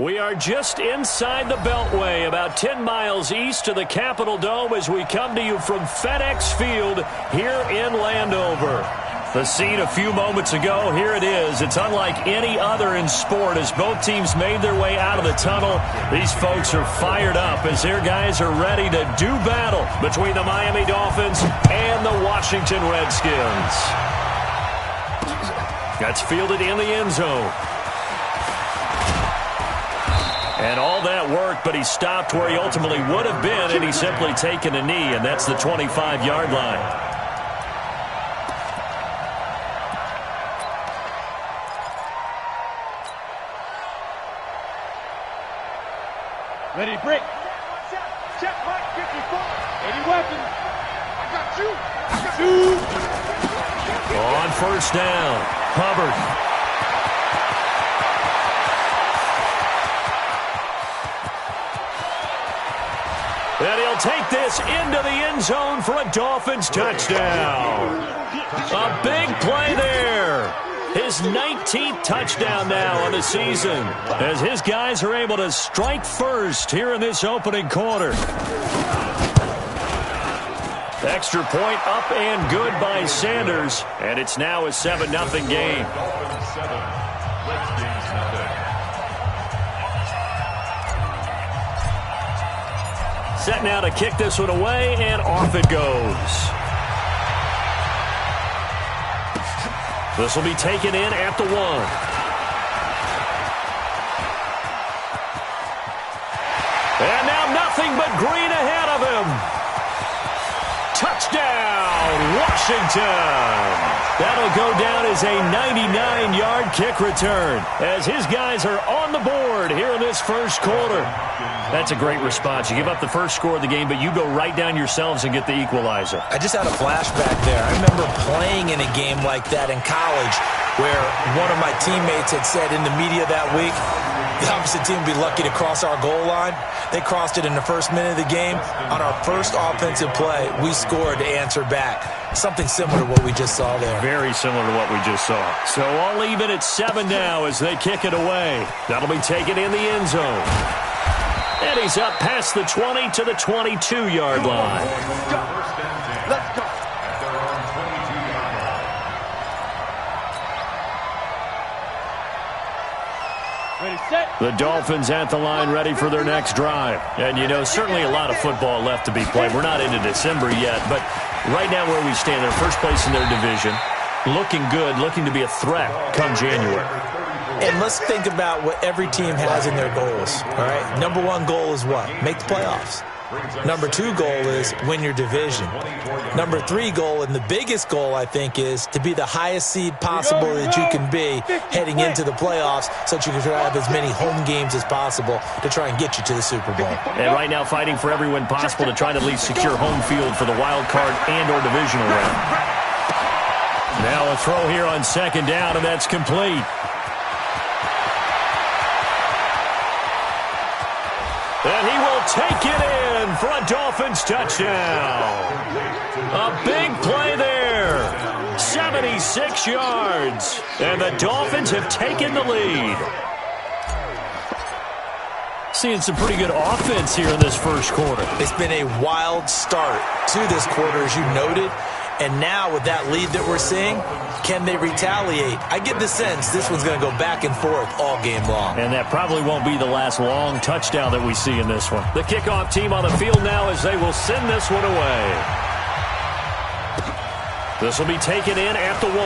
We are just inside the Beltway, about 10 miles east of the Capitol Dome as we come to you from FedEx Field here in Landover. The scene a few moments ago, here it is. It's unlike any other in sport as both teams made their way out of the tunnel. These folks are fired up as their guys are ready to do battle between the Miami Dolphins and the Washington Redskins. That's fielded in the end zone. And all that worked, but he stopped where he ultimately would have been, and he's simply taken a knee, and that's the 25-yard line. Ready, break. Check, Mike, 54. Any weapons? I got you. On first down, Hubbard. And he'll take this into the end zone for a Dolphins touchdown. A big play there. His 19th touchdown now on the season as his guys are able to strike first here in this opening quarter. Extra point up and good by Sanders, and it's now a 7-0 game. Set now to kick this one away, and off it goes. This will be taken in at the 1. And now nothing but green ahead of him. Touchdown, Washington. That'll go down as a 99-yard kick return as his guys are on the board here in this first quarter. That's a great response. You give up the first score of the game, but you go right down yourselves and get the equalizer. I just had a flashback there. I remember playing in a game like that in college where one of my teammates had said in the media that week, the opposite team would be lucky to cross our goal line. They crossed it in the first minute of the game. On our first offensive play, we scored to answer back. Something similar to what we just saw there. Very similar to what we just saw. So all even at 7 now as they kick it away. That'll be taken in the end zone. And he's up past the 20 to the 22-yard line. Let's go. Ready, set. The Dolphins at the line ready for their next drive. And, you know, certainly a lot of football left to be played. We're not into December yet, but right now where we stand, they're first place in their division. Looking good, looking to be a threat come January. And let's think about what every team has in their goals, all right? Number 1 goal is what? Make the playoffs. Number 2 goal is win your division. Number 3 goal, and the biggest goal, I think, is to be the highest seed possible that you can be heading into the playoffs so that you can try to have as many home games as possible to try and get you to the Super Bowl. And right now fighting for every win possible to try to at least secure home field for the wild card and or divisional round. Now a throw here on second down, and that's complete. And he will take it in for a Dolphins touchdown. A big play there. 76 yards. And the Dolphins have taken the lead. Seeing some pretty good offense here in this first quarter. It's been a wild start to this quarter, as you noted. And now with that lead that we're seeing, can they retaliate? I get the sense this one's going to go back and forth all game long. And that probably won't be the last long touchdown that we see in this one. The kickoff team on the field now as they will send this one away. This will be taken in at the 1.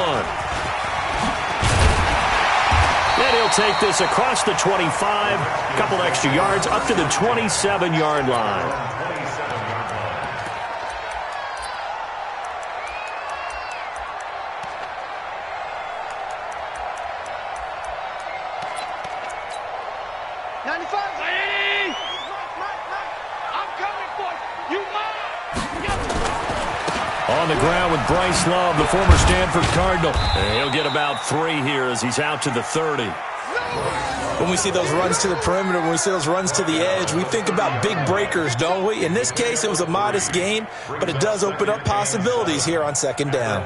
And he'll take this across the 25, a couple extra yards up to the 27-yard line. On the ground with Bryce Love, the former Stanford Cardinal. And he'll get about 3 here as he's out to the 30. When we see those runs to the perimeter, when we see those runs to the edge, we think about big breakers, don't we? In this case, it was a modest gain, but it does open up possibilities here on second down.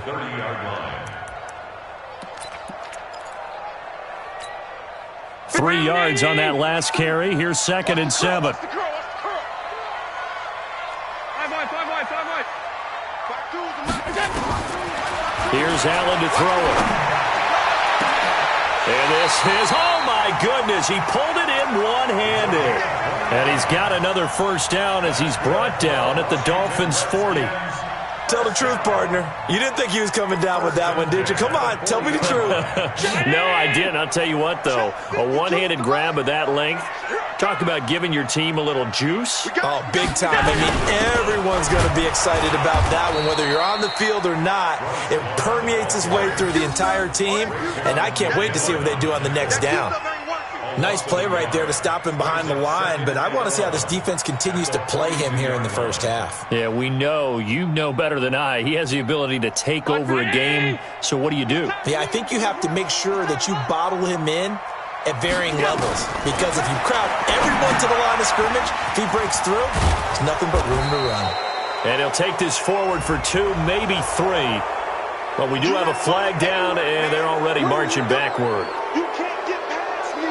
3 yards on that last carry. Here's 2nd and 7. Here's Allen to throw it. And this is, oh my goodness, he pulled it in one-handed. And he's got another first down as he's brought down at the Dolphins' 40. Tell the truth, partner. You didn't think he was coming down with that one, did you? Come on, tell me the truth. No, I didn't. I'll tell you what, though. A one-handed grab of that length. Talk about giving your team a little juice. Oh, big time. I mean, everyone's going to be excited about that one, whether you're on the field or not. It permeates its way through the entire team, and I can't wait to see what they do on the next down. Nice play right there to stop him behind the line, but I want to see how this defense continues to play him here in the first half. Yeah, we know. You know better than I. He has the ability to take over a game, so what do you do? Yeah, I think you have to make sure that you bottle him in at varying levels, because if you crowd everyone to the line of scrimmage, if he breaks through, there's nothing but room to run. And he'll take this forward for 2, maybe 3. But we do have a flag down, and they're already marching backward. You can't get past me.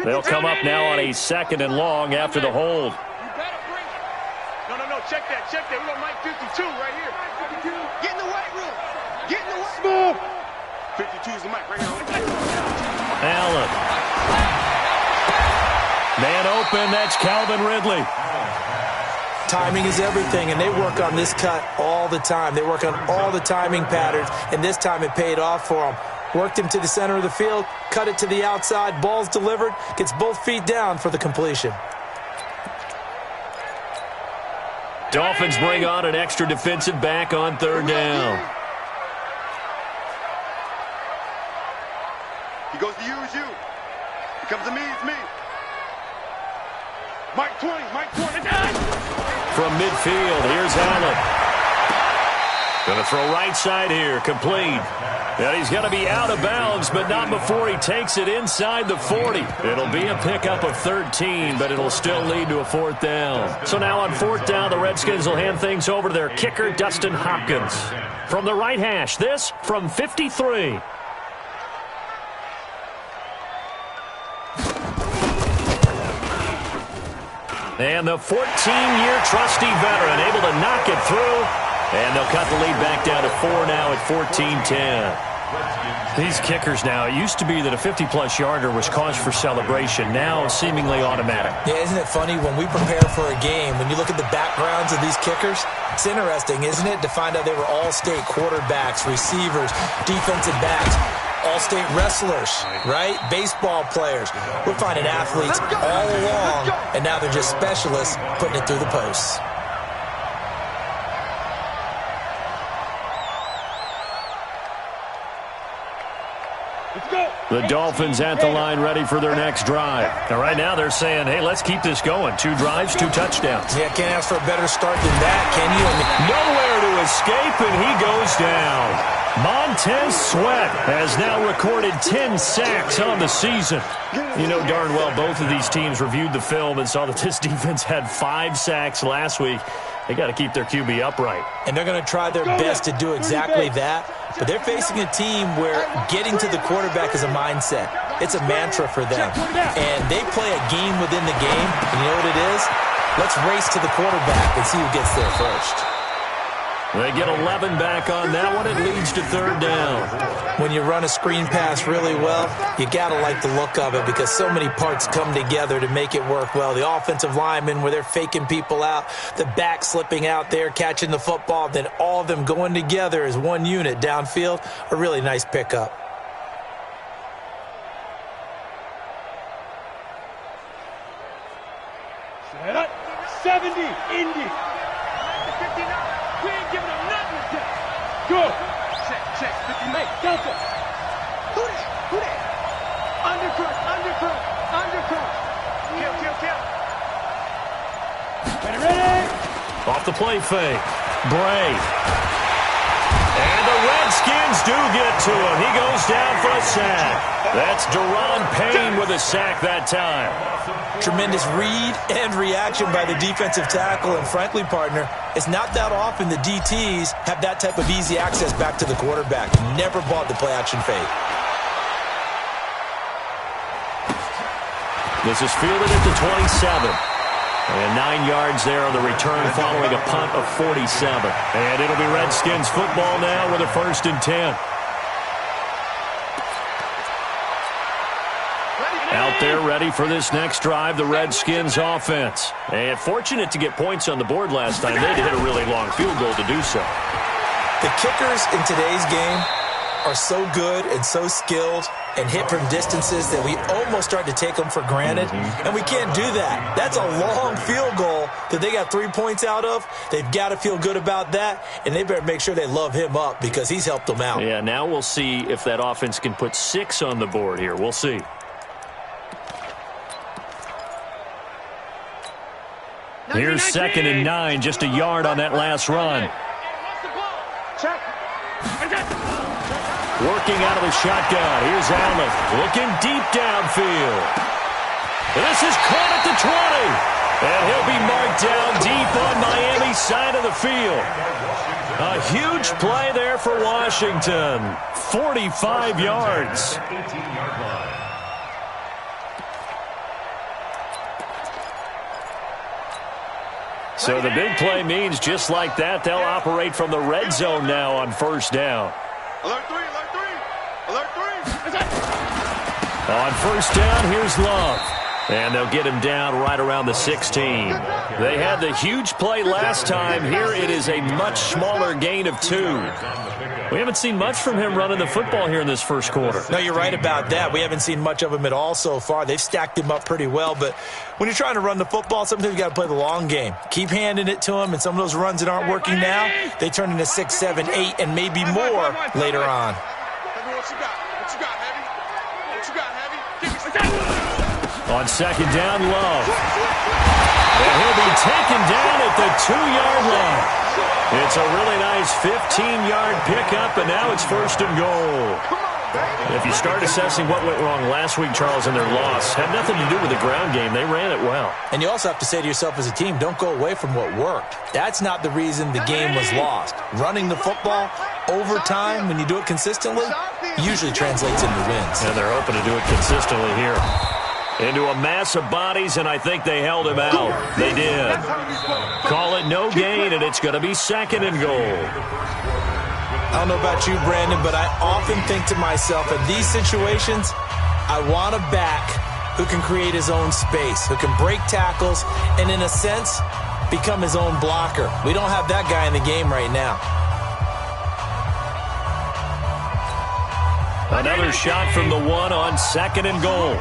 They'll come up now on a 2nd and long after the hold. No, check that. We got Mike 52 right here. Get in the weight room. Get in the weight room. 52 is the mic right here. Allen. Man open, that's Calvin Ridley. Timing is everything, and they work on this cut all the time. They work on all the timing patterns, and this time it paid off for them. Worked him to the center of the field, cut it to the outside, ball's delivered, gets both feet down for the completion. Dolphins bring on an extra defensive back on 3rd down. He goes to you, it's you. He comes to me, it's me. Mike 20. From midfield, here's Allen. Going to throw right side here, complete. And he's going to be out of bounds, but not before he takes it inside the 40. It'll be a pickup of 13, but it'll still lead to a 4th down. So now on 4th down, the Redskins will hand things over to their kicker, Dustin Hopkins. From the right hash, this from 53. And the 14-year trusty veteran able to knock it through. And they'll cut the lead back down to 4 now at 14-10. These kickers now, it used to be that a 50-plus yarder was cause for celebration. Now seemingly automatic. Yeah, isn't it funny when we prepare for a game, when you look at the backgrounds of these kickers, it's interesting, isn't it, to find out they were all-state quarterbacks, receivers, defensive backs, all-state wrestlers, right? Baseball players. We're finding athletes all along, and now they're just specialists putting it through the posts. The Dolphins at the line ready for their next drive. Now, right now they're saying, hey, let's keep this going. 2 drives, 2 touchdowns. Yeah, can't ask for a better start than that, can you? Nowhere to escape, and he goes down. Montez Sweat has now recorded 10 sacks on the season. You know darn well both of these teams reviewed the film and saw that this defense had 5 sacks last week. They got to keep their QB upright. And they're going to try their best to do exactly that. But they're facing a team where getting to the quarterback is a mindset. It's a mantra for them. And they play a game within the game. And you know what it is? Let's race to the quarterback and see who gets there first. They get 11 back on that one. It leads to 3rd down. When you run a screen pass really well, you got to like the look of it because so many parts come together to make it work well. The offensive linemen where they're faking people out, the back slipping out there, catching the football, then all of them going together as one unit downfield. A really nice pickup. Set up. 70, Indy. We ain't giving them nothing to check. Go. Check. 50. Hey, Delta. Who that? Undercut. Kill. Ready. Off the play fake. Bray. And the Redskins do get to him. He goes down for a sack. That's Deron Payne with a sack that time. Tremendous read and reaction by the defensive tackle. And frankly, partner, it's not that often the DTs have that type of easy access back to the quarterback. Never bought the play-action fake. This is fielded at the 27. And 9 yards there on the return following a punt of 47. And it'll be Redskins football now with a 1st and 10. Out there ready for this next drive, the Redskins offense. And fortunate to get points on the board last time. They had to hit a really long field goal to do so. The kickers in today's game are so good and so skilled and hit from distances that we almost start to take them for granted. And we can't do that. That's a long field goal that they got 3 points out of. They've got to feel good about that, and they better make sure they love him up because he's helped them out. Yeah, now we'll see if that offense can put 6 on the board here. We'll see. Here's 2nd and 9, just a yard on that last run. Working out of the shotgun. Here's Allen looking deep downfield. This is caught at the 20. And he'll be marked down deep on Miami's side of the field. A huge play there for Washington. 45 yards. So the big play means just like that, they'll operate from the red zone now on 1st down. Alert 3, alert 3, alert 3. On 1st down, here's Love. And they'll get him down right around the 16. They had the huge play last time. Here it is a much smaller gain of 2. We haven't seen much from him running the football here in this first quarter. No, you're right about that. We haven't seen much of him at all so far. They've stacked him up pretty well. But when you're trying to run the football, sometimes you got to play the long game. Keep handing it to him, and some of those runs that aren't working now, they turn into 6, 7, 8, and maybe more later on. What you got? What you got, Heavy? What you got, Heavy? Give me some. On 2nd down, Love. And he'll be taken down at the 2-yard line. It's a really nice 15-yard pickup, and now it's 1st and goal. If you start assessing what went wrong last week, Charles, in their loss, had nothing to do with the ground game. They ran it well. And you also have to say to yourself as a team, don't go away from what worked. That's not the reason the game was lost. Running the football over time, when you do it consistently, usually translates into wins. And they're hoping to do it consistently here. Into a mass of bodies, and I think they held him out. They did. Call it no gain, and it's going to be 2nd and goal. I don't know about you, Brandon, but I often think to myself, in these situations, I want a back who can create his own space, who can break tackles, and in a sense, become his own blocker. We don't have that guy in the game right now. Another shot from the 1 on 2nd and goal.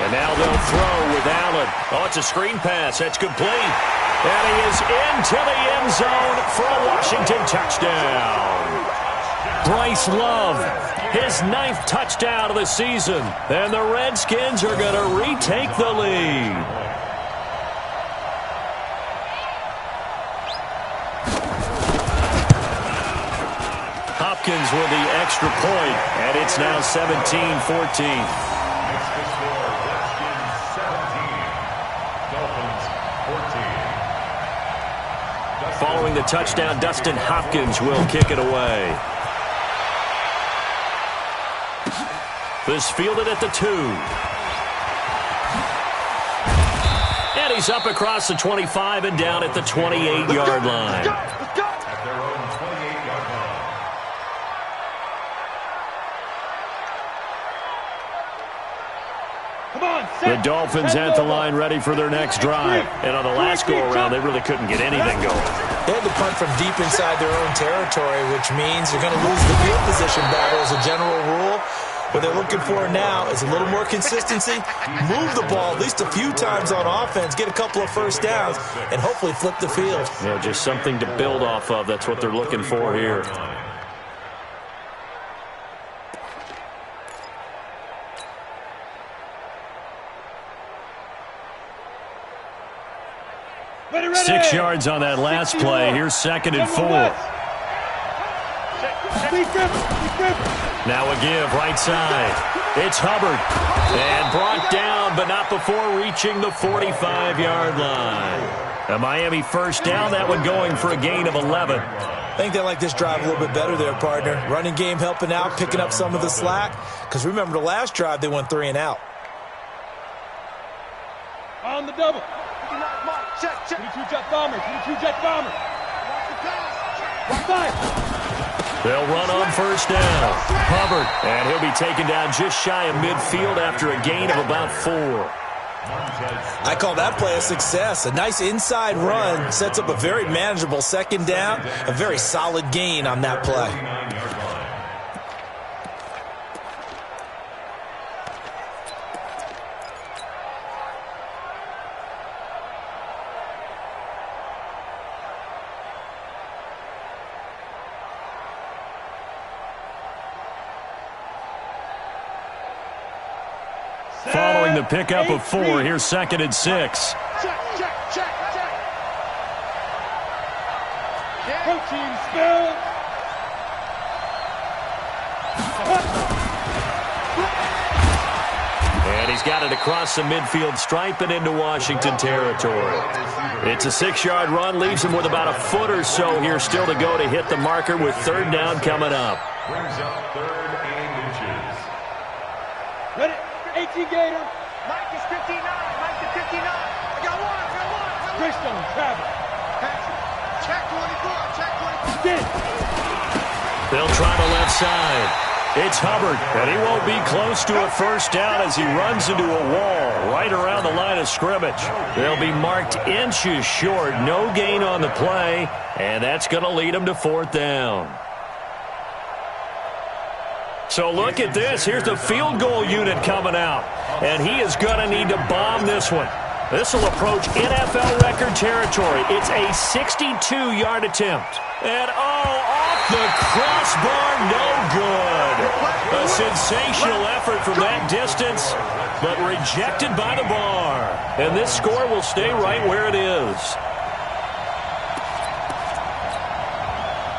And now they'll throw with Allen. Oh, it's a screen pass. That's complete. And he is into the end zone for a Washington touchdown. Bryce Love, his 9th touchdown of the season. And the Redskins are going to retake the lead. Hopkins with the extra point, and it's now 17-14. Following the touchdown, Dustin Hopkins will kick it away. This fielded at the 2. And he's up across the 25 and down at the 28-yard line. The Dolphins at the line ready for their next drive. And on the last go-around, they really couldn't get anything going. They had to punt from deep inside their own territory, which means they're going to lose the field position battle as a general rule. What they're looking for now is a little more consistency, move the ball at least a few times on offense, get a couple of 1st downs, and hopefully flip the field. Yeah, just something to build off of. That's what they're looking for here. 6 yards on that last play. Here's 2nd and 4. Now a give, right side. It's Hubbard. And brought down, but not before reaching the 45-yard line. A Miami first down, that one going for a gain of 11. I think they like this drive a little bit better there, partner. Running game helping out, picking up some of the slack. Because remember, the last drive, they went 3 and out. On the double. Check. 22 jet bomber. 22 jet bomber. They'll run on first down. Hubbard, and he'll be taken down just shy of midfield after a gain of about 4. I call that play a success. A nice inside run sets up a very manageable 2nd down. A very solid gain on that play. Following the pickup of 4, here's 2nd and 6. Check. Protein spill. And he's got it across the midfield stripe and into Washington territory. It's a 6-yard run, leaves him with about a foot or so here still to go to hit the marker with 3rd down coming up. Brings up 3rd and inches. Ready? 18 Gator. Mike is 59. Mike is 59. I got one. Christian, travel. Check 24. Check 24. They'll try the left side. It's Hubbard, and he won't be close to a first down as he runs into a wall right around the line of scrimmage. They'll be marked inches short. No gain on the play, and that's going to lead them to 4th down. So look at this. Here's the field goal unit coming out. And he is going to need to bomb this one. This will approach NFL record territory. It's a 62-yard attempt. And, off the crossbar, no good. A sensational effort from that distance, but rejected by the bar. And this score will stay right where it is.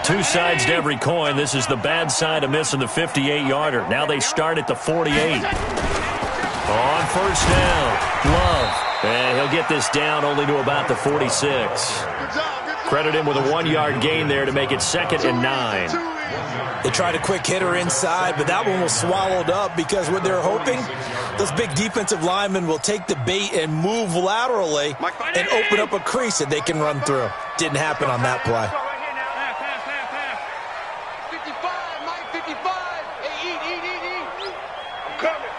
Two sides to every coin. This is the bad side of missing the 58-yarder. Now they start at the 48. On first down, Love. And he'll get this down only to about the 46. Credit him with a 1-yard gain there to make it 2nd and 9. They tried a quick hitter inside, but that one was swallowed up because what they're hoping, those big defensive linemen will take the bait and move laterally and open up a crease that they can run through. Didn't happen on that play. 55, Mike, 55. Hey, eat. I'm coming.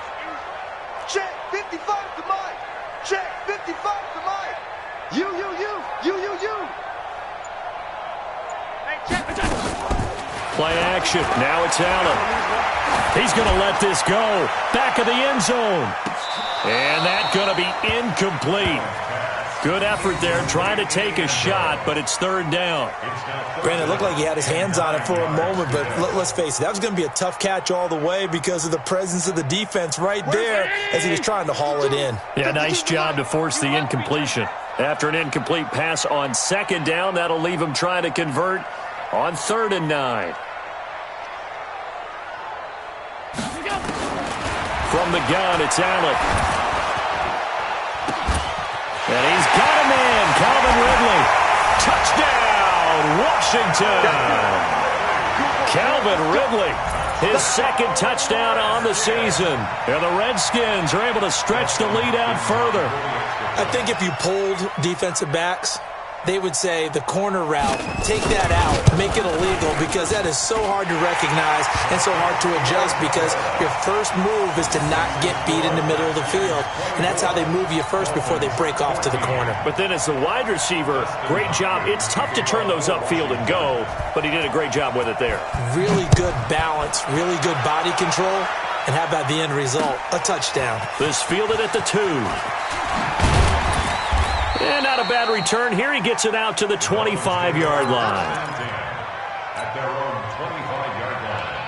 Check, 55 to Mike. Check, 55 to Mike. You. Play action. Now it's Allen. He's going to let this go. Back of the end zone. And that's going to be incomplete. Good effort there trying to take a shot, but it's 3rd down. Granted, it looked like he had his hands on it for a moment, but let's face it, that was going to be a tough catch all the way because of the presence of the defense right there as he was trying to haul it in. Yeah, nice job to force the incompletion. After an incomplete pass on 2nd down, that'll leave him trying to convert on 3rd and 9. From the gun, it's Allen. And he's got a man, Calvin Ridley. Touchdown, Washington. Calvin Ridley, his 2nd touchdown on the season. And the Redskins are able to stretch the lead out further. I think if you polled defensive backs, they would say the corner route, take that out, make it illegal, because that is so hard to recognize and so hard to adjust because your first move is to not get beat in the middle of the field. And that's how they move you first before they break off to the corner. But then as the wide receiver, great job. It's tough to turn those upfield and go, but he did a great job with it there. Really good balance, really good body control. And how about the end result? A touchdown. This fielded at the 2. And not a bad return. Here he gets it out to the 25-yard line. At their own 25-yard line.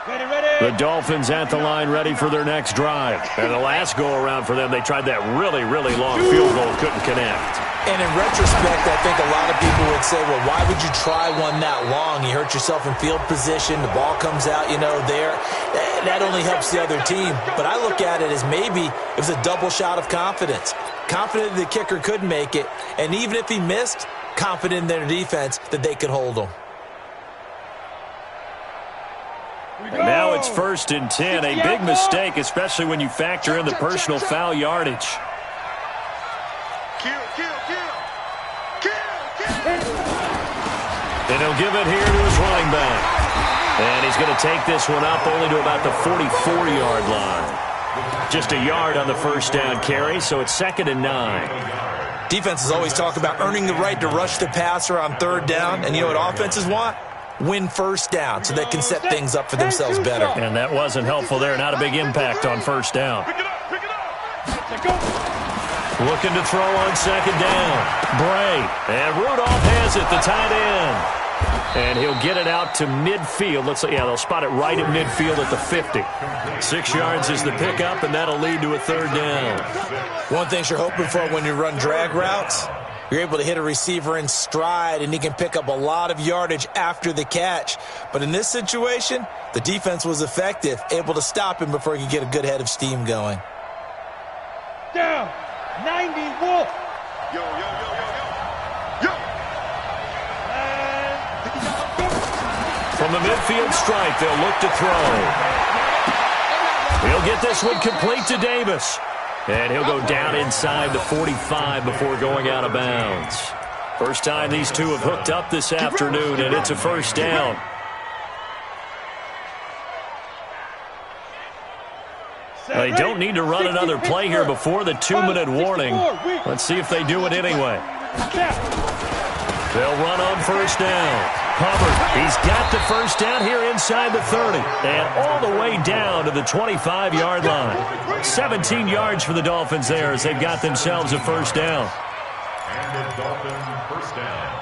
The Dolphins at the line ready for their next drive. And the last go-around for them, they tried that really, really long field goal, couldn't connect. And in retrospect, I think a lot of people would say, well, why would you try one that long? You hurt yourself in field position. The ball comes out, there. That only helps the other team. But I look at it as maybe it was a double shot of confidence. Confident the kicker could make it. And even if he missed, confident in their defense that they could hold him. And now it's 1st and 10. A big mistake, especially when you factor in the personal foul yardage. And he'll give it here to his running back. And he's going to take this one up only to about the 44-yard line. Just a yard on the first down carry, so it's 2nd and 9. Defenses always talk about earning the right to rush the passer on 3rd down. And you know what offenses want? Win 1st down so they can set things up for themselves better. And that wasn't helpful there. Not a big impact on 1st down. Looking to throw on 2nd down. Bray. And Rudolph has it, the tight end. And he'll get it out to midfield. Looks like, they'll spot it right at midfield at the 50. 6 yards is the pickup, and that'll lead to a 3rd down. One thing you're hoping for when you run drag routes, you're able to hit a receiver in stride, and he can pick up a lot of yardage after the catch. But in this situation, the defense was effective, able to stop him before he could get a good head of steam going. Down. 90 Wolf. Yo. From the midfield stripe, they'll look to throw. He'll get this one complete to Davis. And he'll go down inside the 45 before going out of bounds. First time these two have hooked up this afternoon, and it's a 1st down. They don't need to run another play here before the 2-minute warning. Let's see if they do it anyway. They'll run on 1st down. Hubbard, he's got the 1st down here inside the 30. And all the way down to the 25-yard line. 17 yards for the Dolphins there as they've got themselves a 1st down. And the Dolphins 1st down.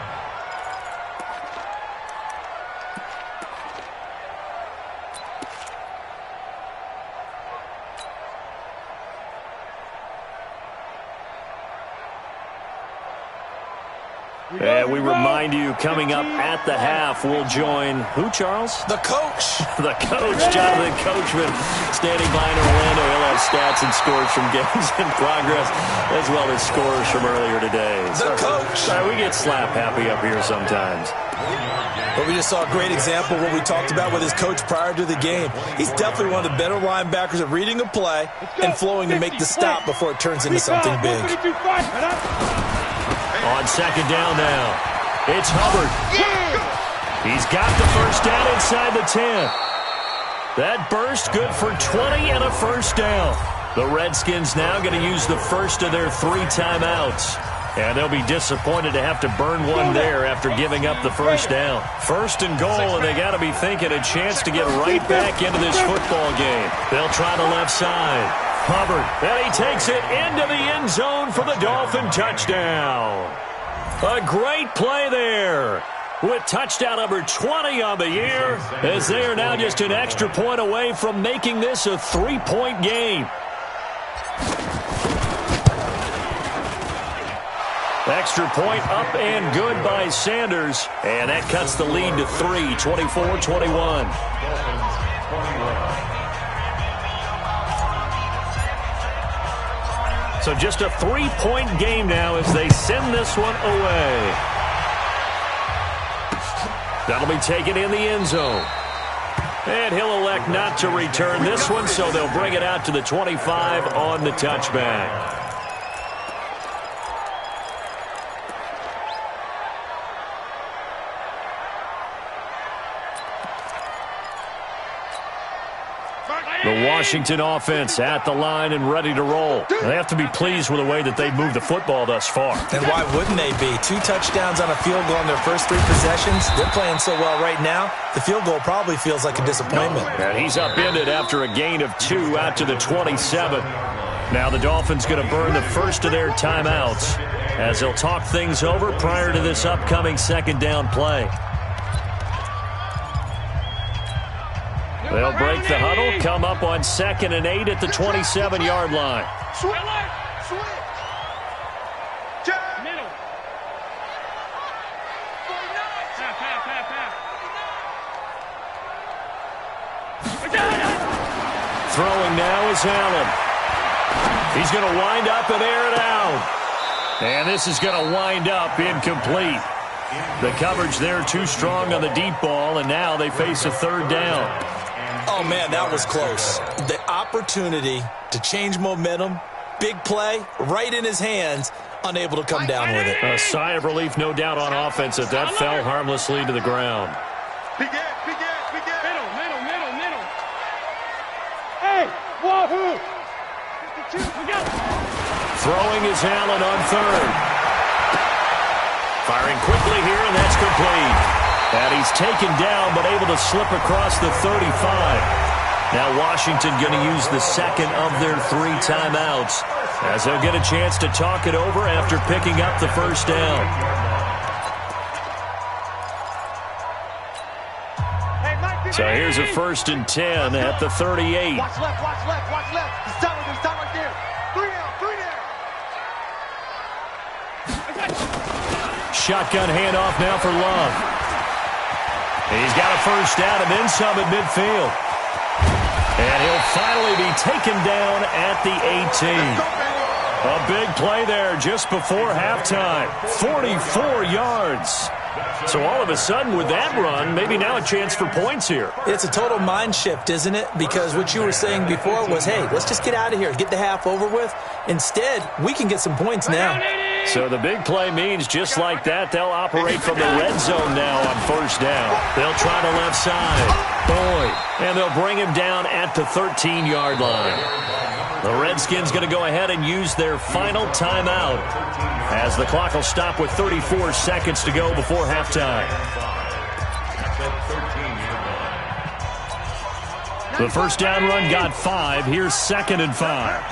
And we remind you, coming up at the half, we'll join who, Charles? The coach. The coach, Jonathan Coachman, standing by in Orlando. He'll have stats and scores from games in progress, as well as scores from earlier today. The coach. We get slap happy up here sometimes. But we just saw a great example of what we talked about with his coach prior to the game. He's definitely one of the better linebackers at reading a play and flowing to make the stop before it turns into something big. On 2nd down now, it's Hubbard. He's got the 1st down inside the 10. That burst good for 20 and a 1st down. The Redskins now going to use the first of their 3 timeouts. And they'll be disappointed to have to burn one there after giving up the 1st down. 1st and goal, and they got to be thinking a chance to get right back into this football game. They'll try the left side. Hubbard, and he takes it into the end zone for the Dolphin touchdown. A great play there with touchdown number 20 on the year, as they are now just an extra point away from making this a 3-point game. Extra point up and good by Sanders, and that cuts the lead to 3, 24-21. So just a 3-point game now as they send this one away. That'll be taken in the end zone. And he'll elect not to return this one, so they'll bring it out to the 25 on the touchback. The Washington offense at the line and ready to roll. They have to be pleased with the way that they've moved the football thus far. And why wouldn't they be? 2 touchdowns on a field goal in their first 3 possessions. They're playing so well right now, the field goal probably feels like a disappointment. And he's upended after a gain of 2 out to the 27. Now the Dolphins going to burn the first of their timeouts as they'll talk things over prior to this upcoming 2nd down play. They'll break the huddle, come up on 2nd and 8 at the 27-yard line. Switch. Middle. 49. Throwing now is Allen. He's going to wind up and air it out. And this is going to wind up incomplete. The coverage there too strong on the deep ball, and now they face a 3rd down. Oh, man, that was close. The opportunity to change momentum, big play, right in his hands, unable to come down with it. A sigh of relief, no doubt, on offense that fell harmlessly to the ground. Middle. Hey, wahoo! 52, we got it. Throwing is Allen on 3rd. Firing quickly here, and that's complete. And he's taken down, but able to slip across the 35. Now Washington going to use the 2nd of their 3 timeouts, as they'll get a chance to talk it over after picking up the 1st down. So here's a 1st and 10 at the 38. Watch left. He's down right there. 3 down. Shotgun handoff now for Love. He's got a 1st down and then some at midfield. And he'll finally be taken down at the 18. A big play there just before halftime. 44 yards. So all of a sudden with that run, maybe now a chance for points here. It's a total mind shift, isn't it? Because what you were saying before was, hey, let's just get out of here, get the half over with. Instead, we can get some points now. So the big play means just like that, they'll operate from the red zone now on 1st down. They'll try the left side. Boyd. And they'll bring him down at the 13-yard line. The Redskins going to go ahead and use their final timeout, as the clock will stop with 34 seconds to go before halftime. The 1st down run got 5. Here's 2nd and 5.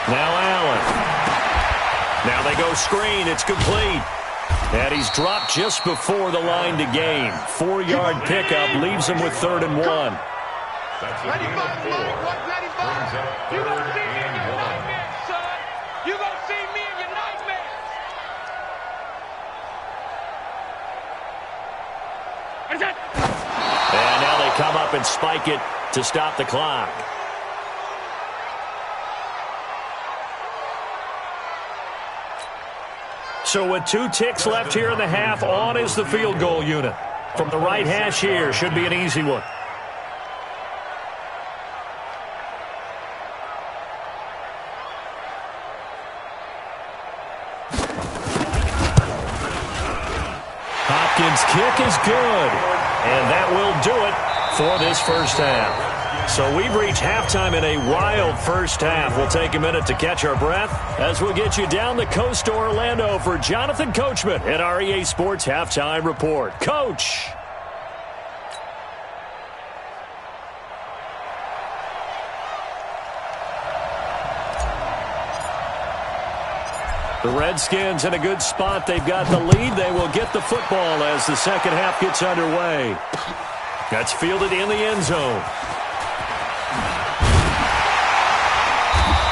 Now Allen. Now they go screen. It's complete. And he's dropped just before the line to gain. 4-yard pickup leaves him with 3rd and 1. 95, you gonna see me in your nightmares, son. You gonna see me in your nightmares. And now they come up and spike it to stop the clock. So with 2 ticks left here in the half, on is the field goal unit. From the right hash here, should be an easy one. Hopkins' kick is good, and that will do it for this 1st half. So we've reached halftime in a wild 1st half. We'll take a minute to catch our breath as we'll get you down the coast to Orlando for Jonathan Coachman at our EA Sports Halftime Report. Coach! The Redskins in a good spot. They've got the lead. They will get the football as the 2nd half gets underway. That's fielded in the end zone.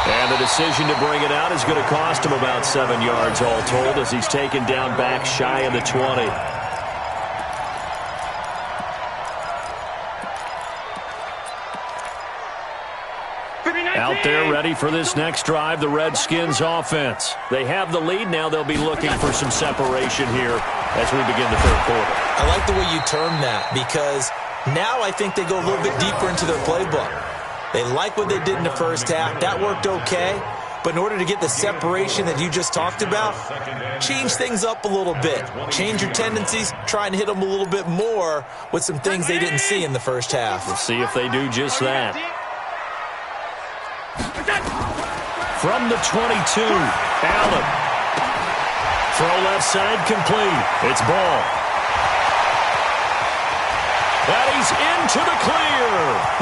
And the decision to bring it out is going to cost him about 7 yards all told, as he's taken down back shy of the 20. Out there ready for this next drive, the Redskins offense. They have the lead. Now they'll be looking for some separation here as we begin the 3rd quarter. I like the way you termed that, because now I think they go a little bit deeper into their playbook. They like what they did in the 1st half. That worked okay. But in order to get the separation that you just talked about, change things up a little bit. Change your tendencies, try and hit them a little bit more with some things they didn't see in the 1st half. We'll see if they do just that. From the 22, Allen. Throw left side complete. It's ball. And he's into the clear.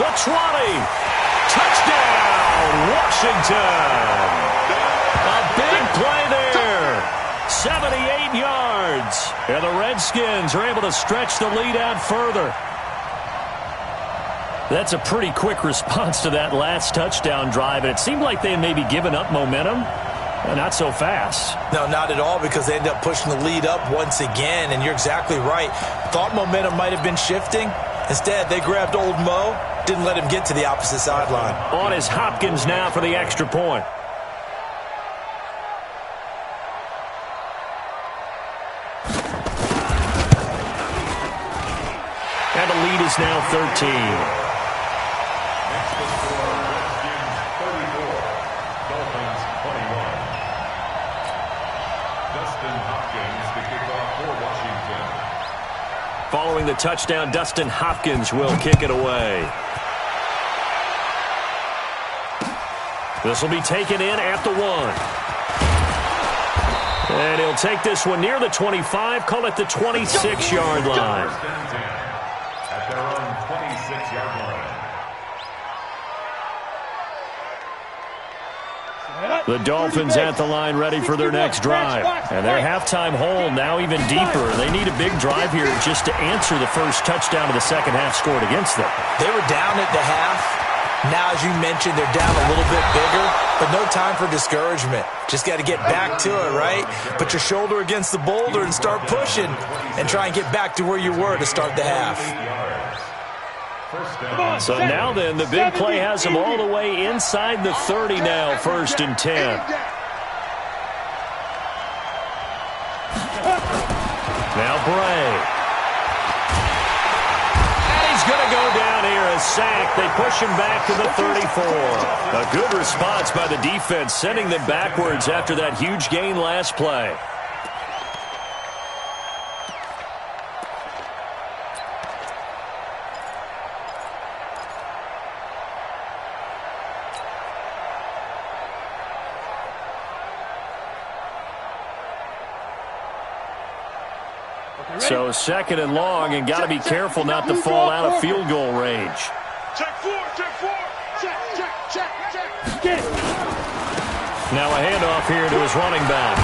The 20. Touchdown, Washington. A big play there. 78 yards. And the Redskins are able to stretch the lead out further. That's a pretty quick response to that last touchdown drive, and it seemed like they had maybe given up momentum. Not so fast. No, not at all, because they ended up pushing the lead up once again, and you're exactly right. Thought momentum might have been shifting. Instead, they grabbed old Mo, didn't let him get to the opposite sideline. On is Hopkins now for the extra point. And the lead is now 13. Following the touchdown, Dustin Hopkins will kick it away. This will be taken in at the 1. And he'll take this one near the 25, call it the 26-yard line. At their own 26-yard line. The Dolphins at the line ready for their next drive. And their halftime hole now even deeper. They need a big drive here just to answer the first touchdown of the second half scored against them. They were down at the half. Now, as you mentioned, they're down a little bit bigger, but no time for discouragement. Just got to get back to it, right? Put your shoulder against the boulder and start pushing and try and get back to where you were to start the half. So now then, the big play has them all the way inside the 30 now, 1st and 10. Now Bray. And he's going to go down here, a sack. They push him back to the 34. A good response by the defense, sending them backwards after that huge gain last play. So 2nd and long, and got to be careful not to fall out of field goal range. Check 4, check 4. Check. Now a handoff here to his running back.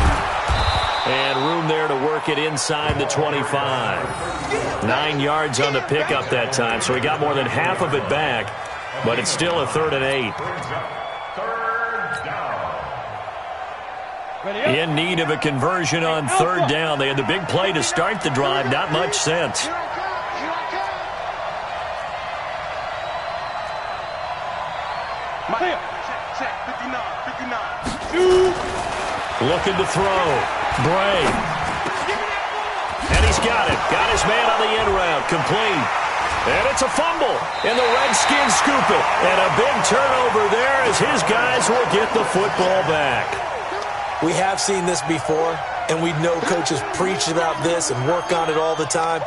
And room there to work it inside the 25. 9 yards on the pickup that time, so he got more than half of it back, but it's still a 3rd and 8. In need of a conversion on 3rd down. They had the big play to start the drive. Not much sense. Looking to throw. Bray. And he's got it. Got his man on the end route. Complete. And it's a fumble. And the Redskins scoop it. And a big turnover there as his guys will get the football back. We have seen this before, and we know coaches preach about this and work on it all the time.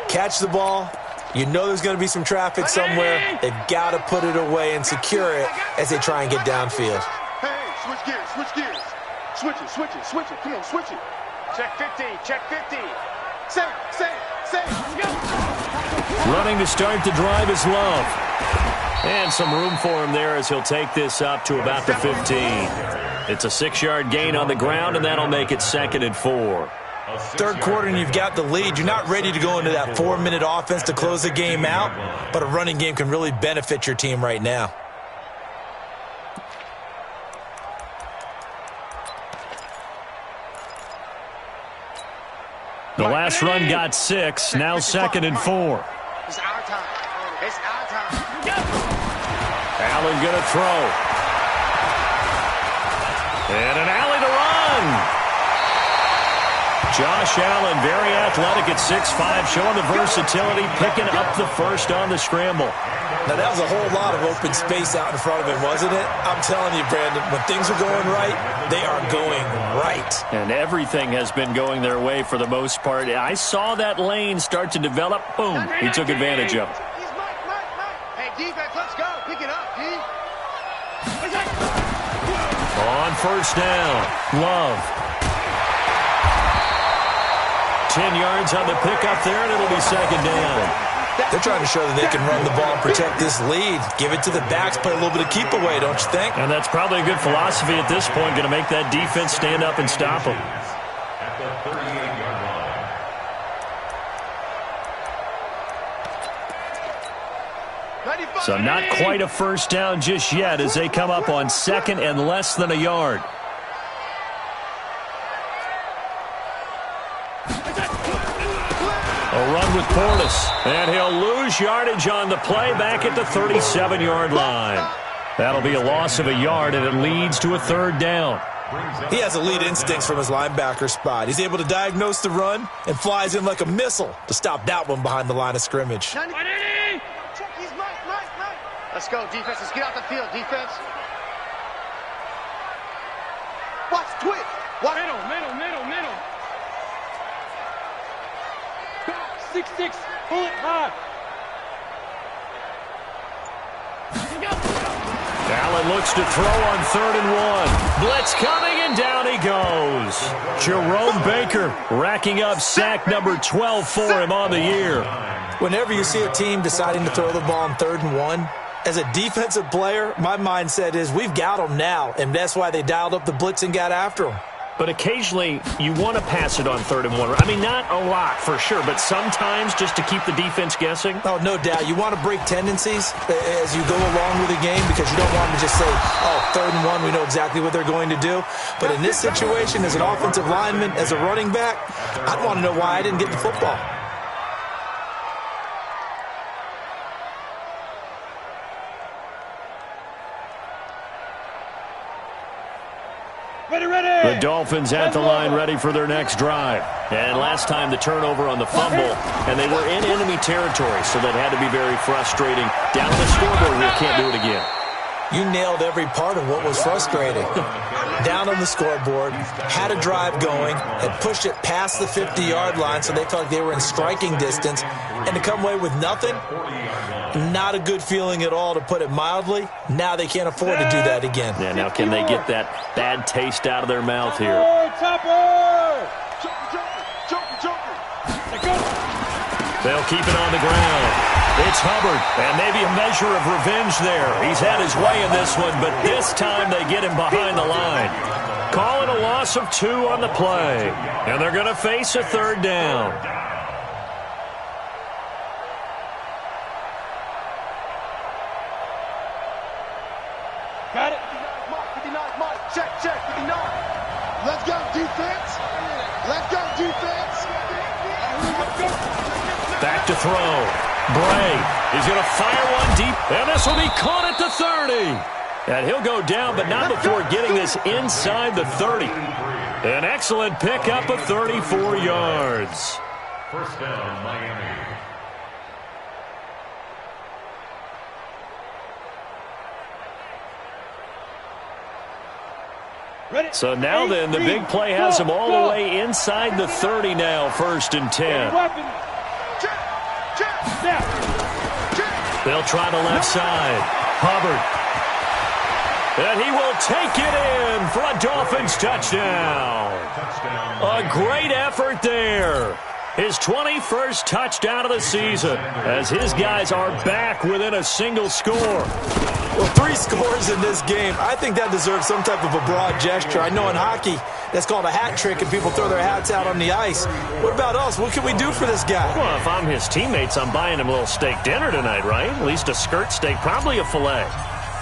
Catch the ball. You know there's going to be some traffic somewhere. They've got to put it away and secure it as they try and get downfield. Hey, switch gears. Switch it. Come on, switch it. Check 50. Say. Let's go. Running to start the drive is Love. And some room for him there as he'll take this up to about the 15. It's a 6-yard gain on the ground, and that'll make it 2nd and 4. 3rd quarter, and you've got the lead. You're not ready to go into that 4-minute offense to close the game out, but a running game can really benefit your team right now. The last run got 6, now 2nd and 4. It's our time. Allen going to throw. And an alley to run. Josh Allen, very athletic at 6'5", showing the versatility, picking up the first on the scramble. Now, that was a whole lot of open space out in front of him, wasn't it? I'm telling you, Brandon, when things are going right, they are going right. And everything has been going their way for the most part. I saw that lane start to develop. Boom. He took advantage of it. Hey, defense, let's go. Pick it up, D. On 1st down, Love. 10 yards on the pickup there, and it'll be 2nd down. They're trying to show that they can run the ball and protect this lead. Give it to the backs, play a little bit of keep away, don't you think? And that's probably a good philosophy at this point, going to make that defense stand up and stop them. At the 38-yard line. So not quite a first down just yet as they come up on second and less than a yard. A run with Portis, and he'll lose yardage on the play back at the 37-yard line. That'll be a loss of a yard, and it leads to a third down. He has elite instincts from his linebacker spot. He's able to diagnose the run and flies in like a missile to stop that one behind the line of scrimmage. Let's go, defense. Let's get out the field, defense. Watch, twitch. Watch. Middle. 6-6, pull it hard. Allen looks to throw on 3rd and 1. Blitz coming, and down he goes. Jerome Baker racking up sack number 12 for him on the year. Whenever you see a team deciding to throw the ball on 3rd and 1, as a defensive player, my mindset is we've got them now, and that's why they dialed up the blitz and got after them. But occasionally, you want to pass it on 3rd and 1. I mean, not a lot for sure, but sometimes just to keep the defense guessing. Oh, no doubt. You want to break tendencies as you go along with the game because you don't want to just say, oh, 3rd and 1, we know exactly what they're going to do. But in this situation, as an offensive lineman, as a running back, I'd want to know why I didn't get the football. The Dolphins at the line ready for their next drive. And last time the turnover on the fumble, and they were in enemy territory, so that had to be very frustrating. Down the scoreboard, we can't do it again. You nailed every part of what was frustrating. Down on the scoreboard, had a drive going, had pushed it past the 50-yard line so they felt like they were in striking distance, and to come away with nothing, not a good feeling at all, to put it mildly. Now they can't afford to do that again. Yeah, now can they get that bad taste out of their mouth here? They'll keep it on the ground. It's Hubbard, and maybe a measure of revenge there. He's had his way in this one, but this time they get him behind the line. Call it a loss of 2 on the play, and they're going to face a 3rd down. Got it. 59, Mike. Check, 59. Let's go, defense. Let's go, defense. Back to throw. Bray is going to fire one deep, and this will be caught at the 30. And he'll go down, but not before getting this inside the 30. An excellent pickup of 34 yards. First down, Miami. So now then, the big play has them all the way inside the 30 now, 1st and 10. They'll try the left side. Hubbard. And he will take it in for a Dolphins touchdown. A great effort there. His 21st touchdown of the season as his guys are back within a single score. Well, 3 scores in this game. I think that deserves some type of a broad gesture. I know in hockey, that's called a hat trick, and people throw their hats out on the ice. What about us? What can we do for this guy? Well, if I'm his teammates, I'm buying him a little steak dinner tonight, right? At least a skirt steak, probably a filet.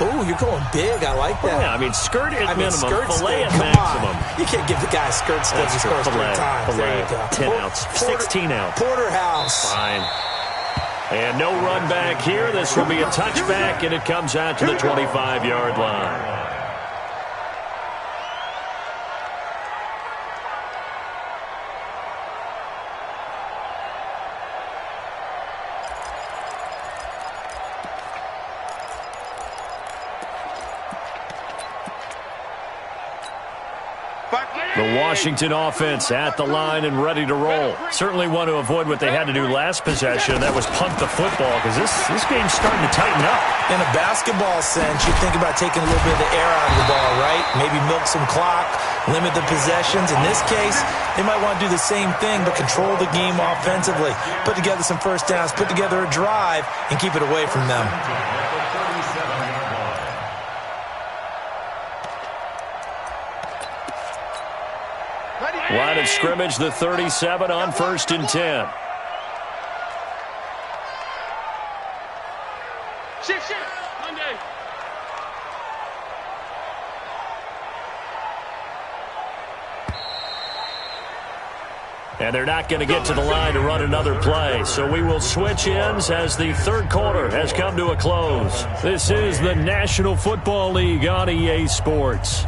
Oh, you're going big. I like that. Yeah, I mean, skirt at minimum, skirt filet steak. at maximum. You can't give the guy a skirt steak his first 3 times. There you go. 10 ounce, 16 ounce. Porterhouse. Fine. And no run back here. This will be a touchback, and it comes out to the 25-yard line. The Washington offense at the line and ready to roll. Certainly want to avoid what they had to do last possession. That was punt the football because this game's starting to tighten up. In a basketball sense, you think about taking a little bit of the air out of the ball, right? Maybe milk some clock, limit the possessions. In this case, they might want to do the same thing but control the game offensively. Put together some first downs, put together a drive, and keep it away from them. Line of scrimmage, the 37 on 1st and 10. Shift. And they're not going to get to the line to run another play. So we will switch ends as the third quarter has come to a close. This is the National Football League on EA Sports.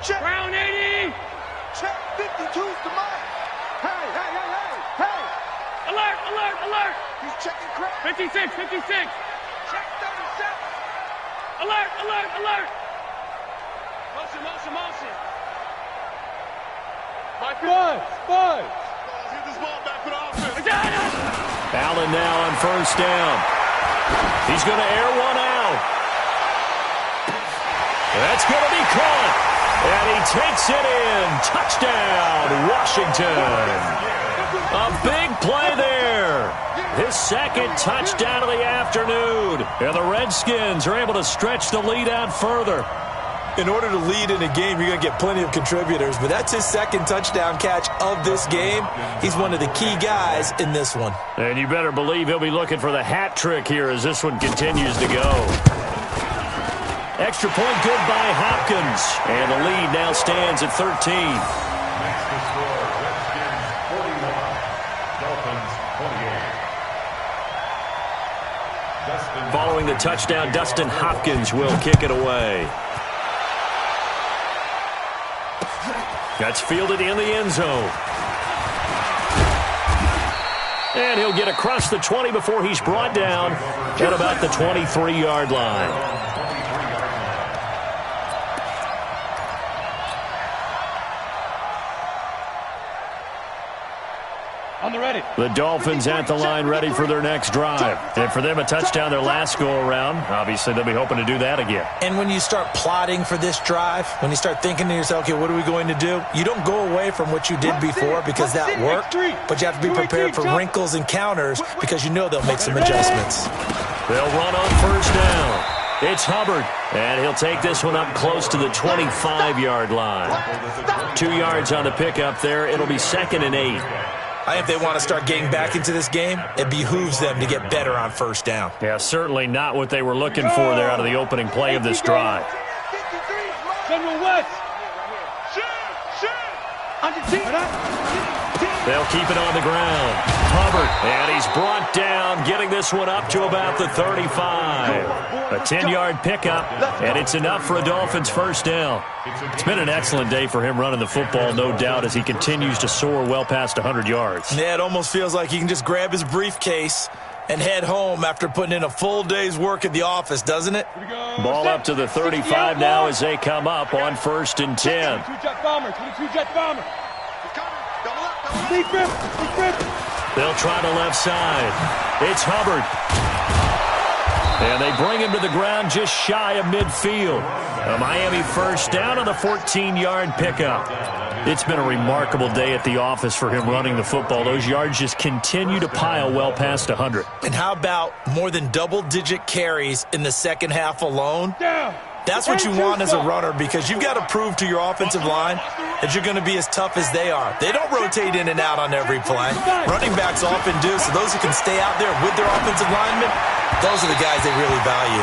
Check. Round 80. Check 52's the mark. Hey. Alert, alert, alert. He's checking crap. 56, 56. Check 37. Alert, alert, alert. Motion. Five. Let's get this ball back for the offense. Allen now on first down. He's going to air one out. That's going to be caught. And he takes it in. Touchdown, Washington. A big play there. His second touchdown of the afternoon. And the Redskins are able to stretch the lead out further. In order to lead in a game, you're going to get plenty of contributors, but that's his second touchdown catch of this game. He's one of the key guys in this one. And you better believe he'll be looking for the hat trick here as this one continues to go. Extra point good by Hopkins. And the lead now stands at 13. Next to score, Redskins 41, Dolphins 28. Following the touchdown, Dustin Hopkins will kick it away. That's fielded in the end zone. And he'll get across the 20 before he's brought down at about the 23-yard line. On the ready. The Dolphins at the line ready for their next drive. And for them, a touchdown their last go-around. Obviously, they'll be hoping to do that again. And when you start plotting for this drive, when you start thinking to yourself, okay, what are we going to do? You don't go away from what you did before because that worked, but you have to be prepared for wrinkles and counters because you know they'll make some adjustments. They'll run on first down. It's Hubbard, and he'll take this one up close to the 25-yard line. 2 yards on the pickup there. It'll be 2nd and 8. I think if they want to start getting back into this game, it behooves them to get better on first down. Yeah, certainly not what they were looking for there out of the opening play of this drive. General West. They'll keep it on the ground. Hubbard, and he's brought down, getting this one up to about the 35. A 10-yard pickup, and it's enough for a Dolphins first down. It's been an excellent day for him running the football, no doubt, as he continues to soar well past 100 yards. Yeah, it almost feels like he can just grab his briefcase and head home after putting in a full day's work at the office, doesn't it? Ball up to the 35 now as they come up on 1st and 10. 22-jet bomber. Deep grip. They'll try the left side. It's Hubbard. And they bring him to the ground just shy of midfield. A Miami first down on the 14-yard pickup. It's been a remarkable day at the office for him running the football. Those yards just continue to pile well past 100. And how about more than double-digit carries in the second half alone? That's what you want as a runner because you've got to prove to your offensive line that you're going to be as tough as they are. They don't rotate in and out on every play. Running backs often do, so those who can stay out there with their offensive linemen, those are the guys they really value.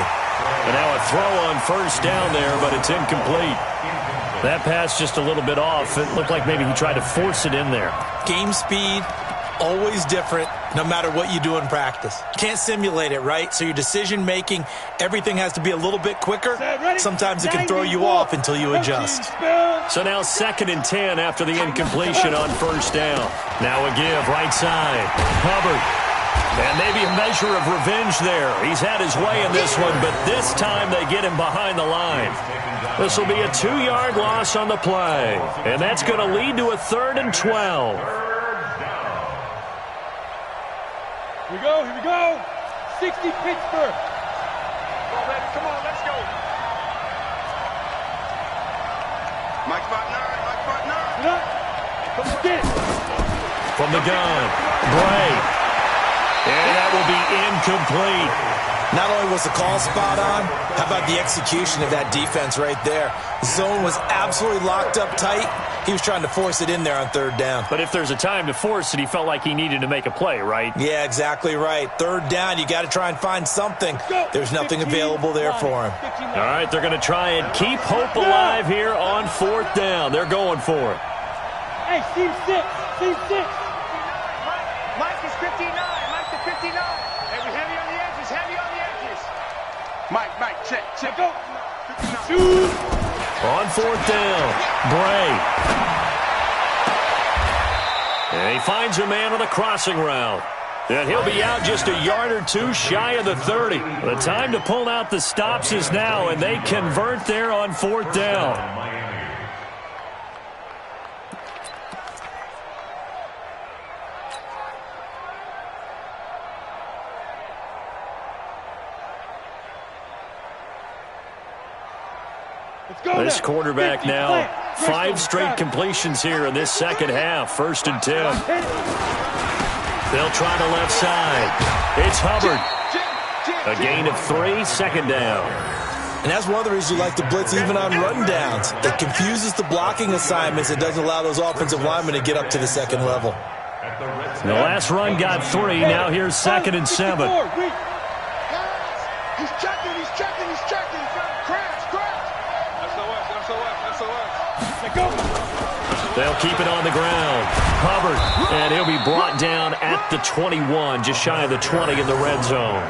And now a throw on first down there, but it's incomplete. That pass just a little bit off. It looked like maybe he tried to force it in there. Game speed, always different, no matter what you do in practice. Can't simulate it, right? So your decision-making, everything has to be a little bit quicker. Sometimes it can throw you off until you adjust. So now 2nd and 10 after the incompletion on first down. Now a give, right side. Hubbard. And maybe a measure of revenge there. He's had his way in this one, but this time they get him behind the line. This will be a 2-yard loss on the play. And that's going to lead to a 3rd and 12. Here we go. 60 Pittsburgh. Come on, let's go. Mike spot 9. Let's get it. From the gun, Bray. And that will be incomplete. Not only was the call spot on, how about the execution of that defense right there? The zone was absolutely locked up tight, He was trying to force it in there on third down. But if there's a time to force it, he felt like he needed to make a play, right? Yeah, exactly right. Third down, you got to try and find something. There's nothing available there for him. All right, they're going to try and keep hope alive here on fourth down. They're going for it. Hey, team 6. Team 6. Mike is 59. Mike to 59. Hey, we heavy on the edges. Heavy on the edges. Mike, check. Go. Shoot. On fourth down, Bray. And he finds a man on the crossing route. And he'll be out just a yard or two shy of the 30. The time to pull out the stops is now, and they convert there on fourth down. This quarterback now, 5 straight completions here in this second half. 1st and 10. They'll try the left side. It's Hubbard. A gain of 3, second down. And that's one of the reasons you like to blitz even on rundowns. It confuses the blocking assignments. It doesn't allow those offensive linemen to get up to the second level. The last run got 3. Now here's 2nd and 7. He's checking. They'll keep it on the ground. Hubbard, and he'll be brought down at the 21, just shy of the 20 in the red zone.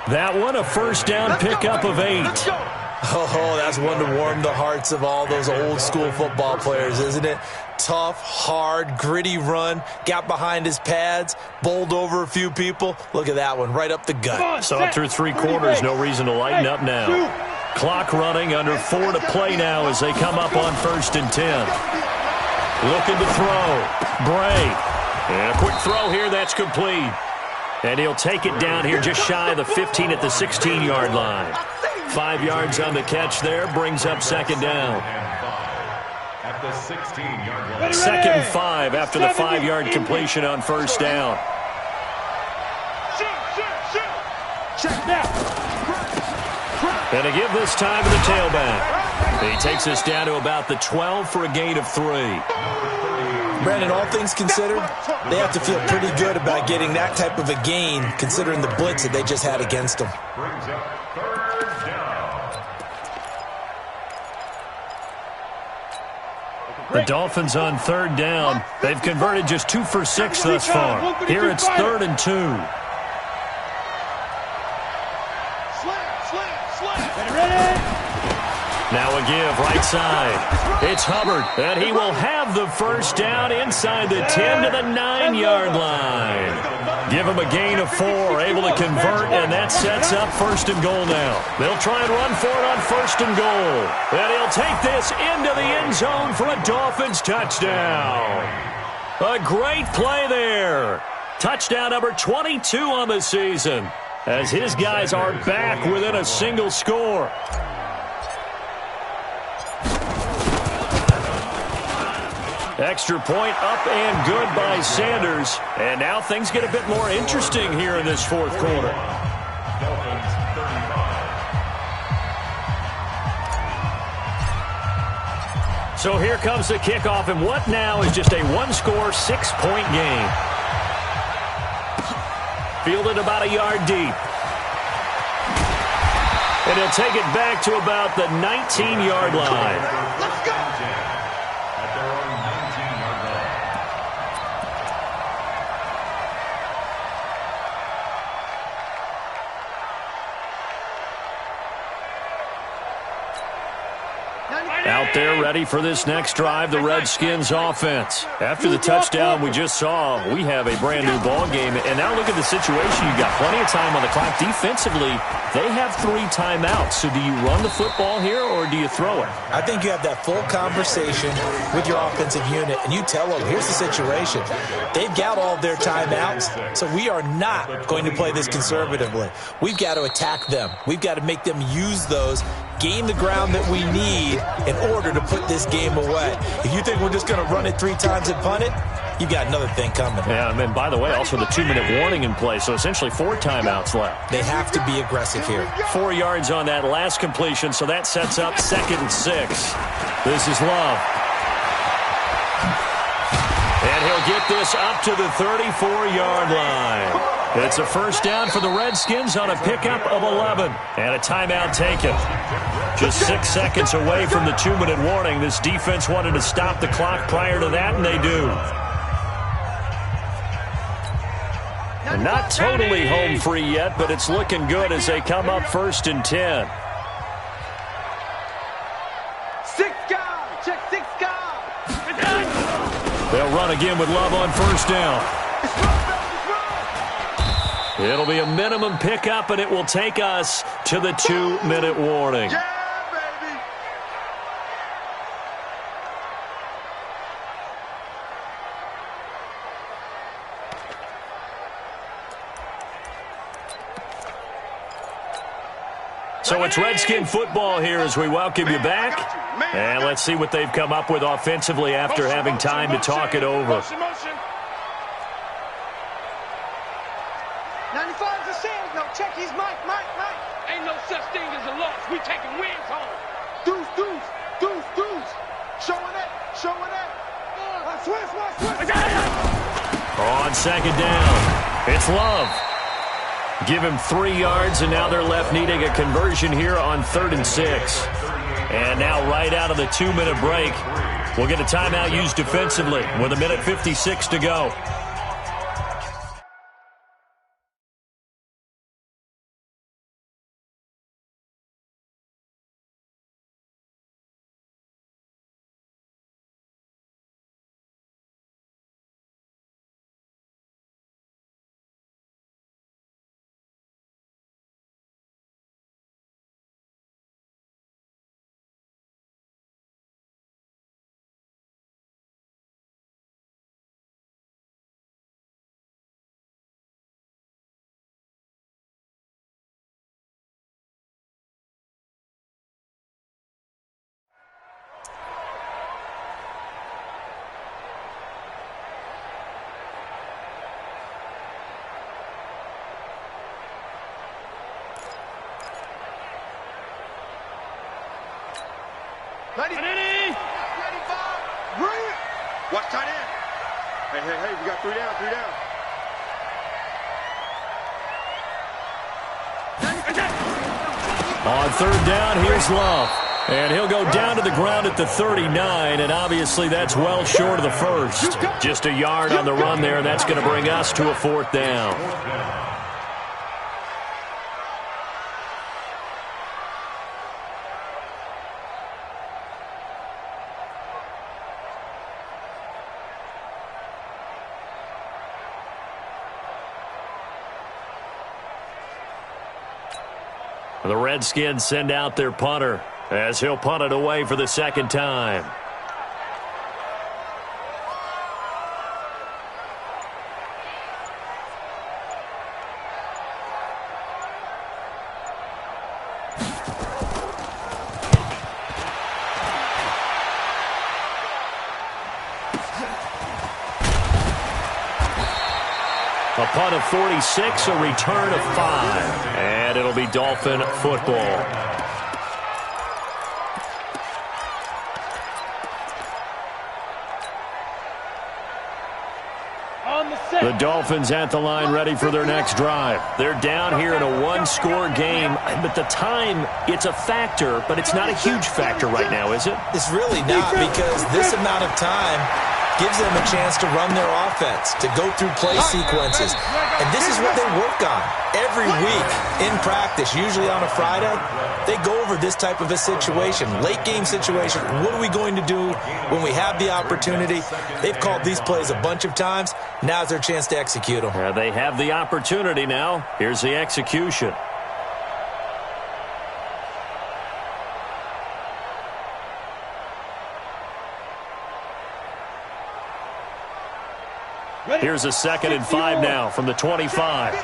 That one, a first down pickup of 8. Oh, that's one to warm the hearts of all those old school football players, isn't it? Tough, hard, gritty run, got behind his pads, bowled over a few people. Look at that one, right up the gut. So up through 3 quarters, no reason to lighten up now. Clock running, under 4 to play now as they come up on 1st and 10. Looking to throw. Bray. And a quick throw here, that's complete. And he'll take it down here just shy of the 15 at the 16-yard line. 5 yards on the catch there, brings up 2nd down. At the 16-yard line. 2nd and 5 after the 5-yard completion on 1st down. Check now. And to give this time to the tailback. He takes us down to about the 12 for a gain of 3. Brandon, all things considered, they have to feel pretty good about getting that type of a gain, considering the blitz that they just had against them. Brings up 3rd down. The Dolphins on 3rd down. They've converted just 2 for 6 thus far. Here it's 3rd and 2. Now a give, right side. It's Hubbard, and he will have the first down inside the 10 to the 9-yard line. Give him a gain of 4, able to convert, and that sets up 1st and goal now. They'll try and run for it on 1st and goal. And he'll take this into the end zone for a Dolphins touchdown. A great play there. Touchdown number 22 on the season, as his guys are back within a single score. Extra point up and good by Sanders. And now things get a bit more interesting here in this 4th quarter. Dolphins 35. So here comes the kickoff, and what now is just a 1-score, 6-point game. Fielded about a yard deep. And he'll take it back to about the 19-yard line. Let's go. At their own 19-yard line. Out there ready for this next drive, the Redskins offense. After the touchdown we just saw, we have a brand new ball game. And now look at the situation. You've got plenty of time on the clock. Defensively, they have 3 timeouts. So do you run the football here or do you throw it? I think you have that full conversation with your offensive unit, and you tell them, here's the situation. They've got all their timeouts, so we are not going to play this conservatively. We've got to attack them. We've got to make them use those, gain the ground that we need in order to put this game away. If you think we're just going to run it 3 times and punt it, you got another thing coming. Yeah, and then, by the way, also the 2-minute warning in play, so essentially 4 timeouts left. They have to be aggressive here. 4 yards on that last completion, so that sets up 2nd and 6. This is Love. get this up to the 34-yard line. It's a first down for the Redskins on a pickup of 11. And a timeout taken. Just 6 seconds away from the 2-minute warning. This defense wanted to stop the clock prior to that, and they do. And not totally home free yet, but it's looking good as they come up 1st and 10. 6 guys. Check 6 guys. They'll run again with Love on first down. It'll be a minimum pickup, and it will take us to the 2-minute warning. Yeah, baby. So it's Redskin football here as we welcome you back. And let's see what they've come up with offensively after having time to talk it over. 95's a sand. No, check his mic. Ain't no such thing as a loss. We taking wins home. Deuce. Showing it. I swear. On second down, it's Love. Give him 3 yards, and now they're left needing a conversion here on 3rd and 6. And now right out of the 2-minute break, we'll get a timeout used defensively with 1:56 to go. Watch tight end. Hey, we got 3 down. On 3rd down, here's Love. And he'll go down to the ground at the 39, and obviously that's well short of the first. Just a yard on the run there, and that's going to bring us to a 4th down. The Redskins send out their punter as he'll punt it away for the 2nd time. A punt of 46, a return of 5. And it'll be Dolphin football. The Dolphins at the line ready for their next drive. They're down here in a 1-score game, but the time, it's a factor, but it's not a huge factor right now, is it? It's really not, because this amount of time gives them a chance to run their offense, to go through play sequences. And this is what they work on every week in practice, usually on a Friday. They go over this type of a situation, late game situation. What are we going to do when we have the opportunity? They've called these plays a bunch of times. Now's their chance to execute them. Yeah, they have the opportunity now. Here's the execution. Here's a 2nd and 5 now from the 25. 6-6,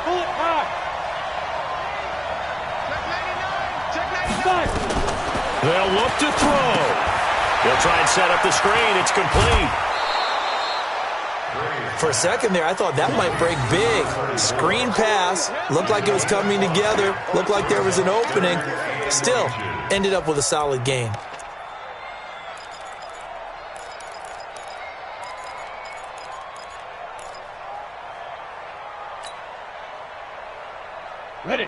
pull it high. They'll look to throw. They'll try and set up the screen. It's complete. For a second there, I thought that might break big. Screen pass. Looked like it was coming together. Looked like there was an opening. Still, ended up with a solid game. Ready.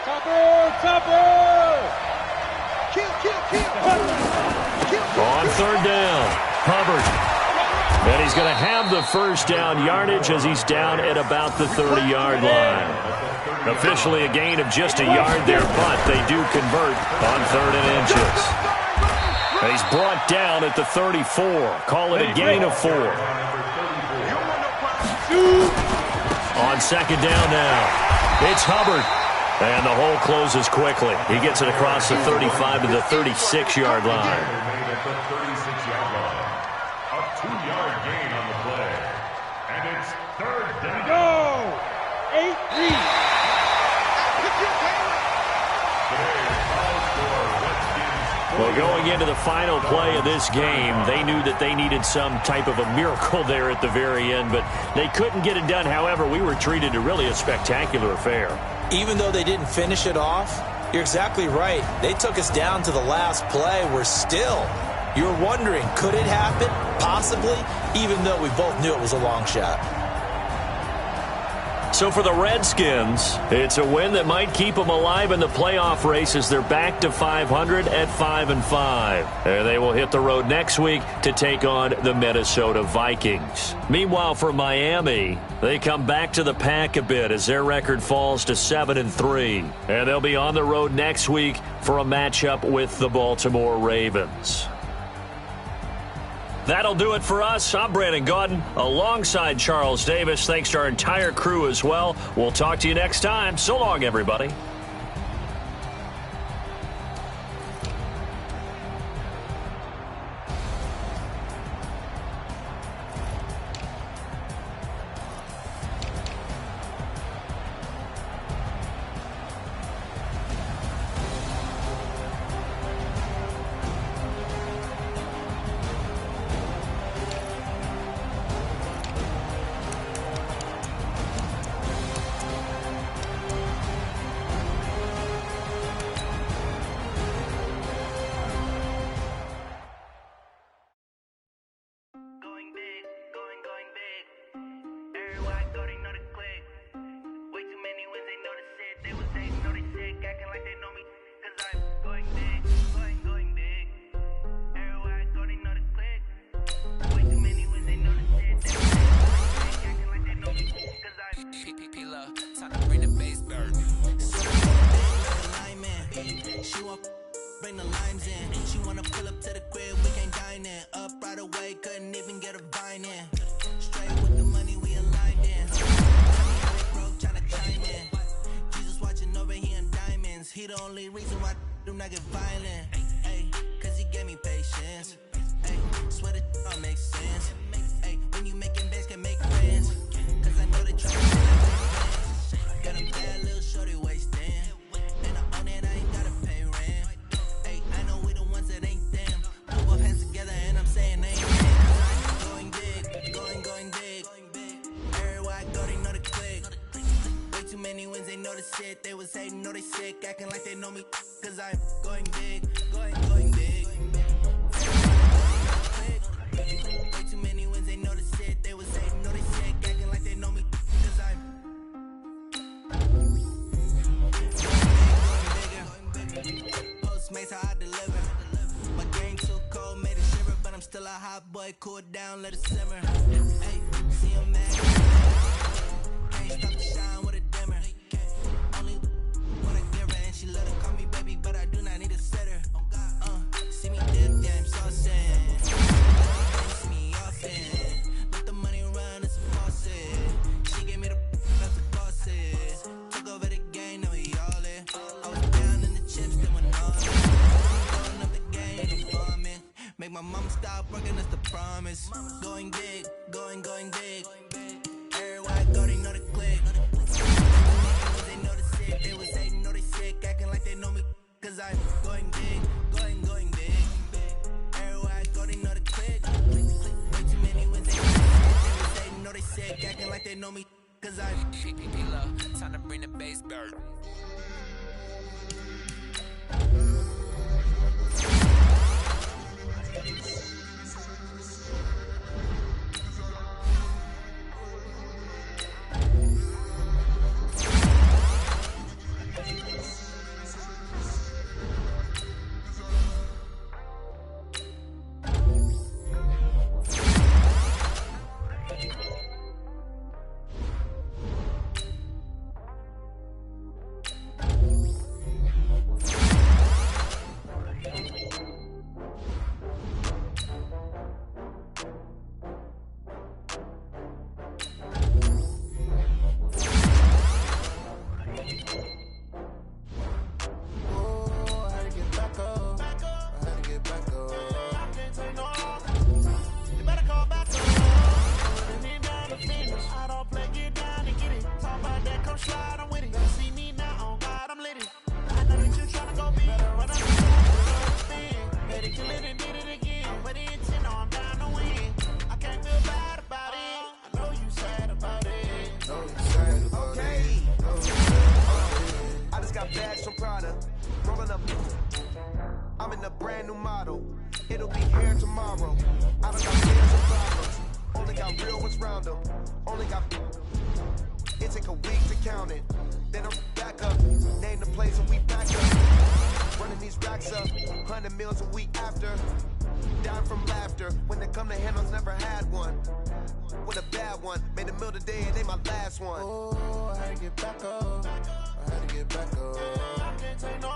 Chopper! Kill. On third down, Hubbard. And he's going to have the first down yardage as he's down at about the 30-yard line. Officially a gain of just a yard there, but they do convert on 3rd and inches. And he's brought down at the 34. Call it a gain of 4. On second down now, it's Hubbard. And the hole closes quickly. He gets it across the 35 to the 36-yard line. A 2-yard gain on the play. And it's 3rd down. Go! 8-3. Well, going into the final play of this game, they knew that they needed some type of a miracle there at the very end, but they couldn't get it done. However, we were treated to really a spectacular affair. Even though they didn't finish it off, you're exactly right. They took us down to the last play. We're still, you're wondering, could it happen? Possibly, even though we both knew it was a long shot. So for the Redskins, it's a win that might keep them alive in the playoff race as they're back to 500 at 5-5. And they will hit the road next week to take on the Minnesota Vikings. Meanwhile, for Miami, they come back to the pack a bit as their record falls to 7-3. And they'll be on the road next week for a matchup with the Baltimore Ravens. That'll do it for us. I'm Brandon Gaudin alongside Charles Davis. Thanks to our entire crew as well. We'll talk to you next time. So long, everybody. She want bring the limes in. She wanna pull up to the crib, we can't dine in. Up right away, couldn't even get a vine in. Straight with the money, we aligned in. Broke, tryna chime in. Jesus watching over here in diamonds. He the only reason why I do not get violent. Ay, cause he gave me patience. Ay, swear that all makes sense. Ay, when you making bands, can make friends. Cause I know they try to got a bad little shorty wasting. And I own it, I ain't gotta pay rent. Ay, I know we the ones that ain't them. Put both hands together and I'm saying amen. Going big, going big. Everywhere I go, they know the click. Way too many wins, they know the shit. They was hating, know they sick, acting like they know me. Cause I'm going big, going big. Way too many wins, they know the shit. They was hating, know they sick, acting like they know me. Cause I'm Postmates how I deliver. My game too cold, made it shiver, but I'm still a hot boy. Cool it down, let it simmer. Hey, see him mad. Can't stop the shine with a dimmer. Only when I give her, and she let her call me baby, but I do not need a setter. See me dip, damn saucy. See me often. Let the money run, it's a faucet. She gave me the that's the bosses. Took over the game, now we all in. I was down in the chips, then went on. Throwing up the game, performing. Make my mama stop working, that's the promise. Going big, going big. Everywhere I go, they know the click. They know the shit, they was hating, know they sick, acting like they know me. Cause I'm going big, going big. Everywhere I go, they know the click. Way too many wins, they was hating, know they sick, acting like they know me. Cause I'm PPP love, time to bring the bass bird. brand new model. It'll be here tomorrow. I don't got fears or problems. Only got real ones round them. Only got. It take a week to count it. Then I'm back up. Name the place and we back up. Running these racks up. 100 meals a week after. Dying from laughter. When they come to handles, never had one. With a bad one. Made a meal today and ain't my last one. Oh, I had to get back up. I had to get back up. I can't take no